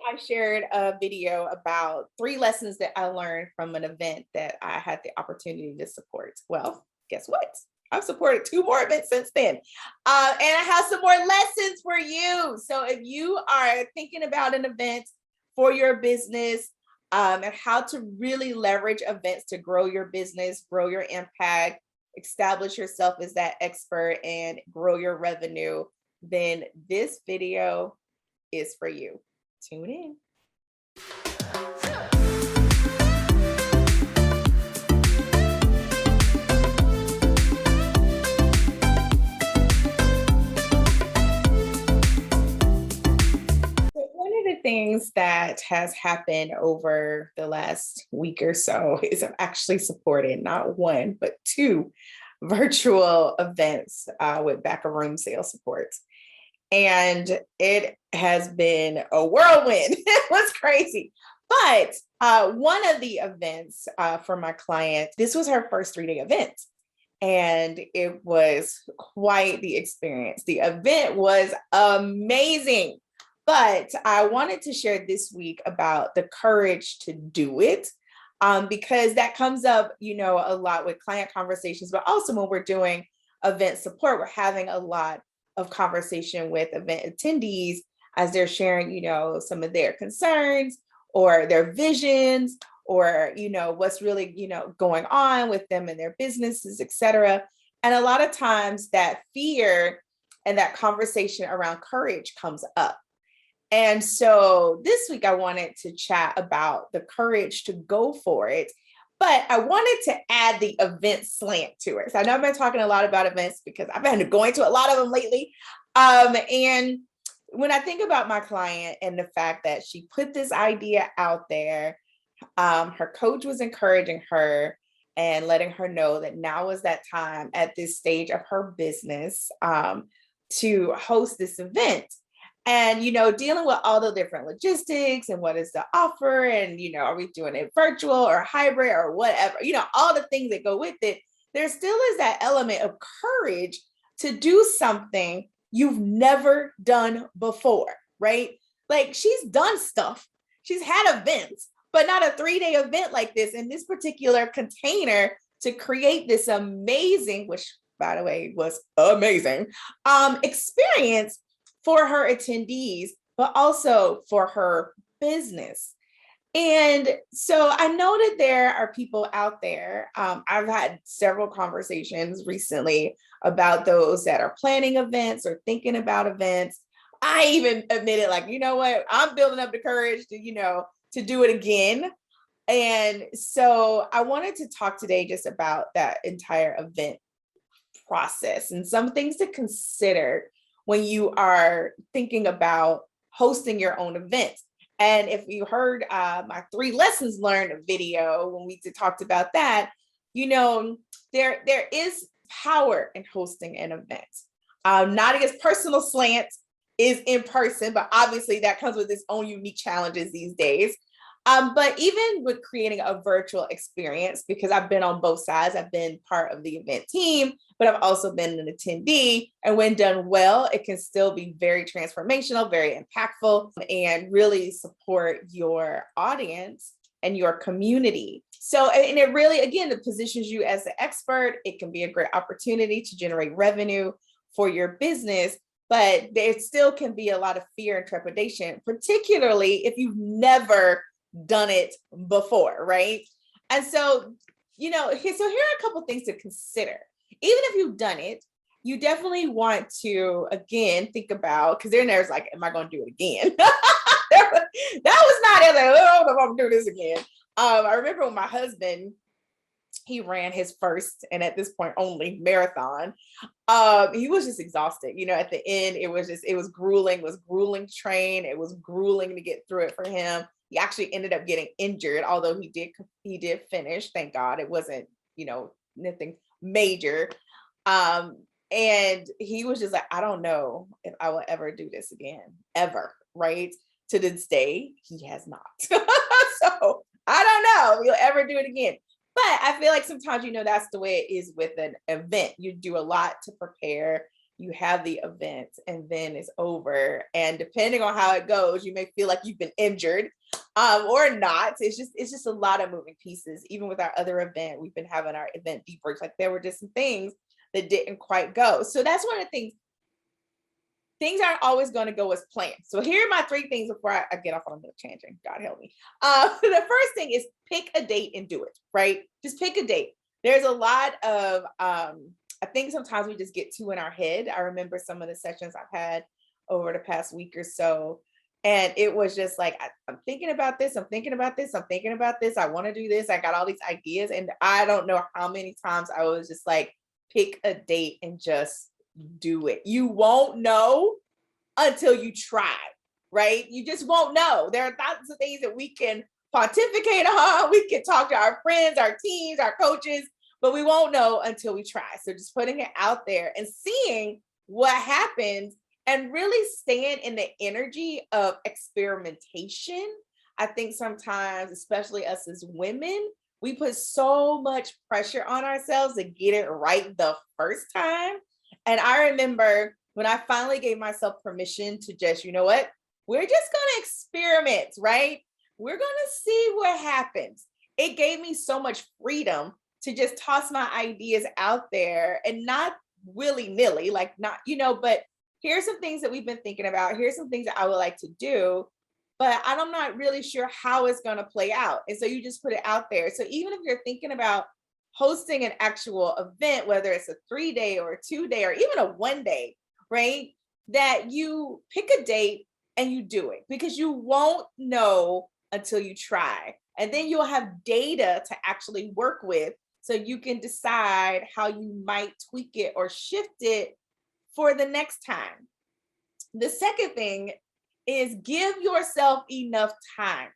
I shared a video about 3 lessons that I learned from an event that I had the opportunity to support. Well, guess what? I've supported 2 more events since then. And I have some more lessons for you. So if you are thinking about an event for your business, and how to really leverage events to grow your business, grow your impact, establish yourself as that expert, and grow your revenue, then this video is for you. Tune in. One of the things that has happened over the last week or so is I've actually supported not 1, but 2 virtual events with back of room sales support. And it has been a whirlwind. It was crazy. But one of the events for my client, this was her first 3-day event. And it was quite the experience. The event was amazing. But I wanted to share this week about the courage to do it, because that comes up, a lot with client conversations, but also when we're doing event support, we're having a lot of conversation with event attendees as they're sharing, some of their concerns or their visions or, what's really, going on with them and their businesses, et cetera. And a lot of times that fear and that conversation around courage comes up. And so this week I wanted to chat about the courage to go for it, but I wanted to add the event slant to it. So I know I've been talking a lot about events because I've been going to a lot of them lately. And when I think about my client and the fact that she put this idea out there, her coach was encouraging her and letting her know that now is that time at this stage of her business to host this event. And, dealing with all the different logistics and what is the offer and, are we doing it virtual or hybrid or whatever, all the things that go with it, there still is that element of courage to do something you've never done before, right? Like she's done stuff. She's had events, but not a 3-day event like this in this particular container to create this amazing, which by the way was amazing, experience for her attendees, but also for her business. And so I know that there are people out there. I've had several conversations recently about those that are planning events or thinking about events. I even admitted, like, you know what, I'm building up the courage to do it again. And so I wanted to talk today just about that entire event process and some things to consider when you are thinking about hosting your own events. And if you heard my 3 lessons learned video, when we talked about that, there is power in hosting an event. Nadia's personal slant is in person, but obviously that comes with its own unique challenges these days. But even with creating a virtual experience, because I've been on both sides, I've been part of the event team, but I've also been an attendee. And when done well, it can still be very transformational, very impactful, and really support your audience and your community. So, and it really, again, it positions you as the expert. It can be a great opportunity to generate revenue for your business, but there still can be a lot of fear and trepidation, particularly if you've never done it before, right? And so, here are a couple things to consider. Even if you've done it, you definitely want to, again, think about, because then there's like, am I going to do it again? That was not, I was like, oh, I'm going to do this again. I remember when my husband, he ran his first and at this point only marathon. He was just exhausted. At the end, it was grueling. It was grueling to train. It was grueling to get through it for him. He actually ended up getting injured, although he did finish. Thank God it wasn't, nothing major. And he was just like, I don't know if I will ever do this again, ever, right? To this day, he has not. So I don't know if you'll ever do it again. But I feel like sometimes, that's the way it is with an event. You do a lot to prepare. you have the event and then it's over. And depending on how it goes, you may feel like you've been injured or not. It's just a lot of moving pieces. Even with our other event, we've been having our event debriefs. Like there were just some things that didn't quite go. So that's one of the things. Things aren't always going to go as planned. So here are my three things before I get off on a little tangent. God help me. The first thing is pick a date and do it, right? Just pick a date. There's a lot of, I think sometimes we just get too in our head. I remember some of the sessions I've had over the past week or so. And it was just like, I'm thinking about this. I'm thinking about this. I'm thinking about this. I want to do this. I got all these ideas. And I don't know how many times I was just like, pick a date and just do it. You won't know until you try, right? You just won't know. There are thousands of things that we can pontificate on. We can talk to our friends, our teams, our coaches, but we won't know until we try. So just putting it out there and seeing what happens and really staying in the energy of experimentation. I think sometimes, especially us as women, we put so much pressure on ourselves to get it right the first time. And I remember when I finally gave myself permission to just, you know what, we're just going to experiment, right? We're going to see what happens. It gave me so much freedom to just toss my ideas out there and not willy-nilly, like not, but here's some things that we've been thinking about. Here's some things that I would like to do, but I'm not really sure how it's going to play out. And so you just put it out there. So even if you're thinking about hosting an actual event, whether it's a 3-day or a 2-day or even a 1-day, right? That you pick a date and you do it, because you won't know until you try. And then you'll have data to actually work with so you can decide how you might tweak it or shift it for the next time. The second thing is give yourself enough time.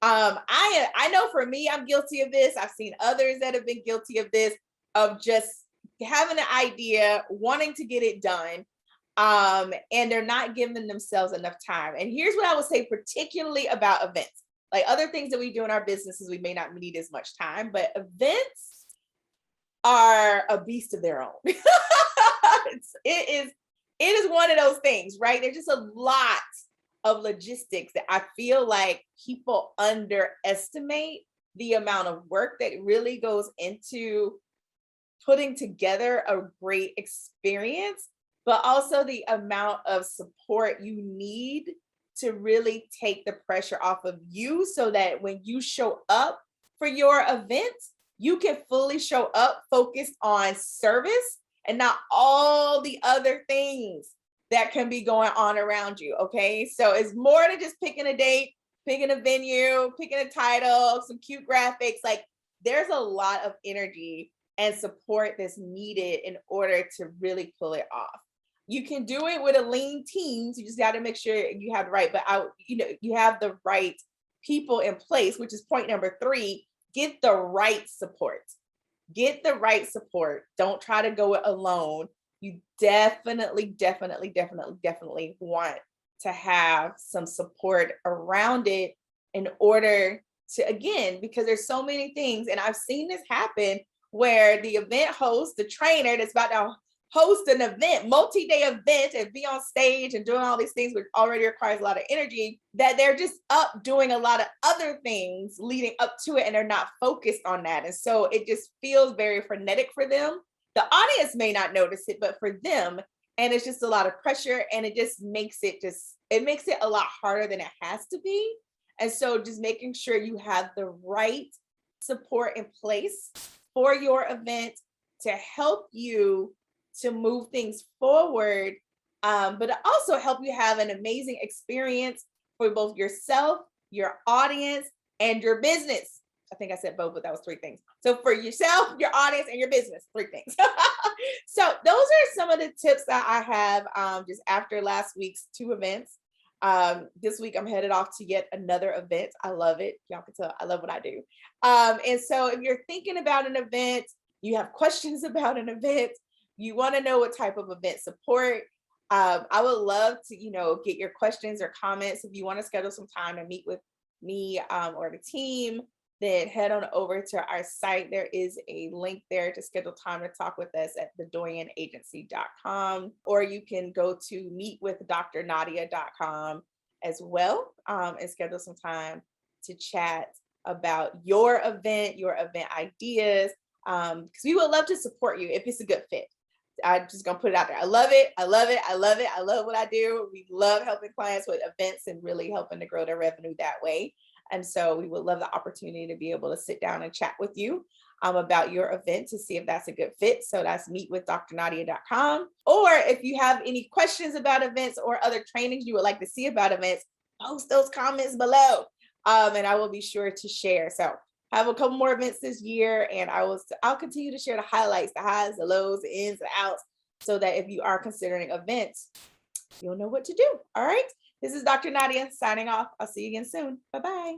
I know for me, I'm guilty of this. I've seen others that have been guilty of this, of just having an idea, wanting to get it done, and they're not giving themselves enough time. And here's what I would say, particularly about events. Like other things that we do in our businesses, we may not need as much time, but events are a beast of their own. It is one of those things, right? There's just a lot of logistics that I feel like people underestimate the amount of work that really goes into putting together a great experience, but also the amount of support you need to really take the pressure off of you so that when you show up for your event, you can fully show up focused on service and not all the other things that can be going on around you. Okay. So it's more than just picking a date, picking a venue, picking a title, some cute graphics. Like there's a lot of energy and support that's needed in order to really pull it off. You can do it with a lean team. So you just got to make sure you have the right, but you have the right people in place, which is point number 3. Get the right support. Get the right support. Don't try to go it alone. You definitely want to have some support around it in order to, again, because there's so many things. And I've seen this happen where the event host, the trainer that's about to host an event, multi-day event, and be on stage and doing all these things, which already requires a lot of energy, that they're just up doing a lot of other things leading up to it, and they're not focused on that. And so it just feels very frenetic for them. The audience may not notice it, but for them, and it's just a lot of pressure, and it just makes it a lot harder than it has to be. And so just making sure you have the right support in place for your event to help you to move things forward, but also help you have an amazing experience for both yourself, your audience, and your business. I think I said both, but that was 3 things. So for yourself, your audience, and your business, 3 things. So those are some of the tips that I have just after last week's 2 events. This week I'm headed off to yet another event. I love it. Y'all can tell I love what I do. And so if you're thinking about an event, you have questions about an event, you want to know what type of event support, I would love to, get your questions or comments. If you want to schedule some time to meet with me or the team, then head on over to our site. There is a link there to schedule time to talk with us at thedoyenagency.com, or you can go to meetwithdrnadia.com as well, and schedule some time to chat about your event ideas, because we would love to support you if it's a good fit. I'm just gonna put it out there. I love it. I love it. I love it. I love what I do. We love helping clients with events and really helping to grow their revenue that way. And so we would love the opportunity to be able to sit down and chat with you about your event to see if that's a good fit. So that's meetwithdrnadia.com. Or if you have any questions about events or other trainings you would like to see about events, post those comments below, and I will be sure to share. So I have a couple more events this year, and I'll continue to share the highlights, the highs, the lows, the ins, the outs, so that if you are considering events, you'll know what to do. All right. This is Dr. Nadia signing off. I'll see you again soon. Bye-bye.